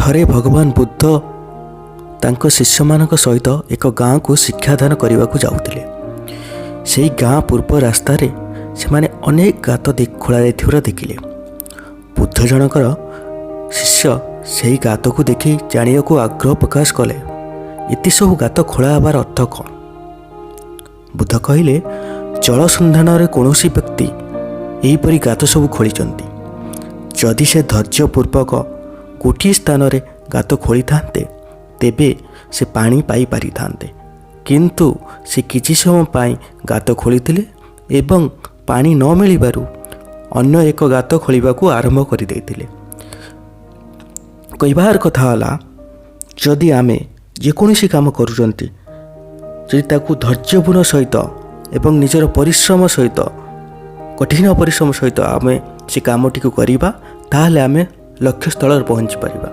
ଥରେ ଭଗବାନ ବୁଦ୍ଧ ତାଙ୍କ ଶିଷ୍ୟମାନଙ୍କ ସହିତ ଏକ ଗାଁକୁ ଶିକ୍ଷାଦାନ କରିବାକୁ ଯାଉଥିଲେ। ସେହି ଗାଁ ପୂର୍ବ ରାସ୍ତାରେ ସେମାନେ ଅନେକ ଗାତ ଖୋଳା ଯାଇଥିବାର ଦେଖିଲେ। ବୁଦ୍ଧ ଜଣଙ୍କର ଶିଷ୍ୟ ସେହି ଗାତକୁ ଦେଖି ଜାଣିବାକୁ ଆଗ୍ରହ ପ୍ରକାଶ କଲେ, ଏତେ ସବୁ ଗାତ ଖୋଳା ହେବାର ଅର୍ଥ କ'ଣ? ବୁଦ୍ଧ କହିଲେ, ଜଳ ସନ୍ଧାନରେ କୌଣସି ବ୍ୟକ୍ତି ଏହିପରି ଗାତ ସବୁ ଖୋଳିଛନ୍ତି। ଯଦି ସେ ଧୈର୍ଯ୍ୟପୂର୍ବକ ଗୋଟିଏ ସ୍ଥାନରେ ଗାତ ଖୋଳିଥାନ୍ତେ ତେବେ ସେ ପାଣି ପାଇପାରିଥାନ୍ତେ, କିନ୍ତୁ ସେ କିଛି ସମୟ ପାଇଁ ଗାତ ଖୋଳିଥିଲେ ଏବଂ ପାଣି ନ ମିଳିବାରୁ ଅନ୍ୟ ଏକ ଗାତ ଖୋଳିବାକୁ ଆରମ୍ଭ କରିଦେଇଥିଲେ। କହିବାର କଥା ହେଲା, ଯଦି ଆମେ ଯେକୌଣସି କାମ କରୁଛନ୍ତି, ଯଦି ତାକୁ ଧୈର୍ଯ୍ୟପୂର୍ଣ୍ଣ ସହିତ ଏବଂ ନିଜର ପରିଶ୍ରମ ସହିତ, କଠିନ ପରିଶ୍ରମ ସହିତ ଆମେ ସେ କାମଟିକୁ କରିବା, ତାହେଲେ ଆମେ ଲକ୍ଷ୍ୟସ୍ଥଳରେ ପହଞ୍ଚି ପାରିବା।